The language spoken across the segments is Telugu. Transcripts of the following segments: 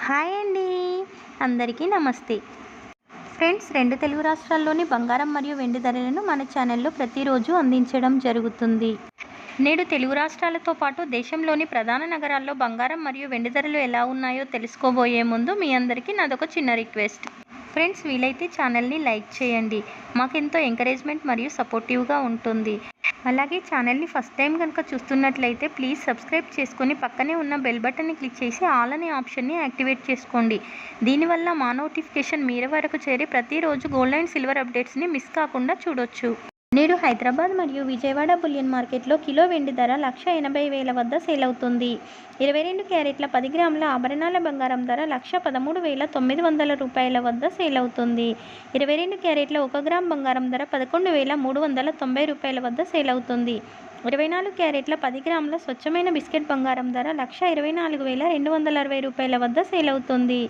హాయ్ అండి, అందరికీ నమస్తే. ఫ్రెండ్స్, రెండు తెలుగు రాష్ట్రాల్లోని బంగారం మరియు వెండి ధరలను మన ఛానల్లో ప్రతిరోజు అందించడం జరుగుతుంది. నేడు తెలుగు రాష్ట్రాలతో పాటు దేశంలోని ప్రధాన నగరాల్లో బంగారం మరియు వెండి ధరలు ఎలా ఉన్నాయో తెలుసుకోబోయే ముందు మీ అందరికీ నాదొక చిన్న రిక్వెస్ట్. ఫ్రెండ్స్, వీలైతే ఛానల్ని లైక్ చేయండి. మాకెంతో ఎంకరేజ్మెంట్ మరియు సపోర్టివ్గా ఉంటుంది. అలాగే ఛానల్ని ఫస్ట్ టైం కనుక చూస్తున్నట్లయితే ప్లీజ్ సబ్స్క్రైబ్ చేసుకొని పక్కనే ఉన్న బెల్ బటన్ని క్లిక్ చేసి ఆల్ అనే ఆప్షన్ని యాక్టివేట్ చేసుకోండి. దీనివల్ల మా నోటిఫికేషన్ మీ వరకు చేరి ప్రతిరోజు గోల్డ్ అండ్ సిల్వర్ అప్డేట్స్ని మిస్ కాకుండా చూడొచ్చు. నేడు హైదరాబాద్ మరియు విజయవాడ బులియన్ మార్కెట్లో కిలో వెండి ధర 1,80,000 వద్ద సేల్ అవుతుంది. 22 క్యారెట్ల 10 గ్రాముల ఆభరణాల బంగారం ధర 1,13,900 రూపాయల వద్ద సేల్ అవుతుంది. 22 క్యారెట్ల 1 గ్రామ్ బంగారం ధర 11,390 రూపాయల వద్ద సేల్ అవుతుంది. 24 క్యారెట్ల 10 గ్రాముల స్వచ్ఛమైన బిస్కెట్ బంగారం ధర 1,24,260 రూపాయల వద్ద సేల్ అవుతుంది.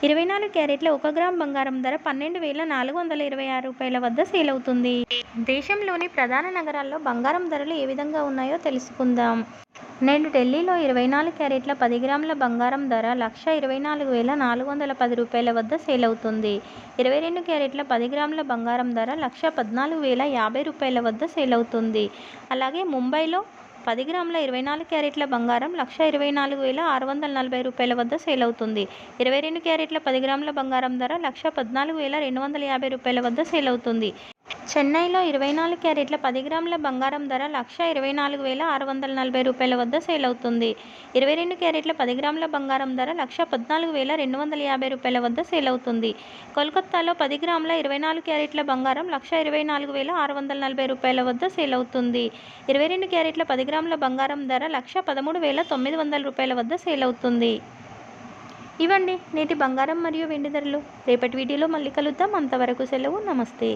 24 క్యారెట్ల 1 గ్రామ్ బంగారం ధర 12,426 రూపాయల వద్ద సేల్ అవుతుంది. దేశంలోని ప్రధాన నగరాల్లో బంగారం ధరలు ఏ విధంగా ఉన్నాయో తెలుసుకుందాం. నేడు ఢిల్లీలో 24 క్యారెట్ల 10 గ్రాముల బంగారం ధర 1,24,410 రూపాయల వద్ద సేల్ అవుతుంది. 22 క్యారెట్ల 10 గ్రాముల బంగారం ధర 1,14,050 రూపాయల వద్ద సేల్ అవుతుంది. అలాగే ముంబైలో 10 గ్రాముల 24 క్యారెట్ల బంగారం 1,24,640 రూపాయల వద్ద సేల్ అవుతుంది. 22 క్యారెట్ల 10 గ్రాముల బంగారం ధర 1,14,250 రూపాయల వద్ద సేల్ అవుతుంది. చెన్నైలో 24 క్యారెట్ల 10 గ్రాముల బంగారం ధర 1,24,640 రూపాయల వద్ద సేల్ అవుతుంది. 22 క్యారెట్ల 10 గ్రాముల బంగారం ధర 1,14,250 రూపాయల వద్ద సేల్ అవుతుంది. కోల్కతాలో 10 గ్రాముల 24 క్యారెట్ల బంగారం 1,24,640 రూపాయల వద్ద సేల్ అవుతుంది. 22 క్యారెట్ల 10 గ్రాముల బంగారం ధర 1,13,900 రూపాయల వద్ద సేల్ అవుతుంది. ఇవండి నేటి బంగారం మరియు వెండి ధరలు. రేపటి వీడియోలో మళ్ళీ కలుద్దాం. అంతవరకు సెలవు. నమస్తే.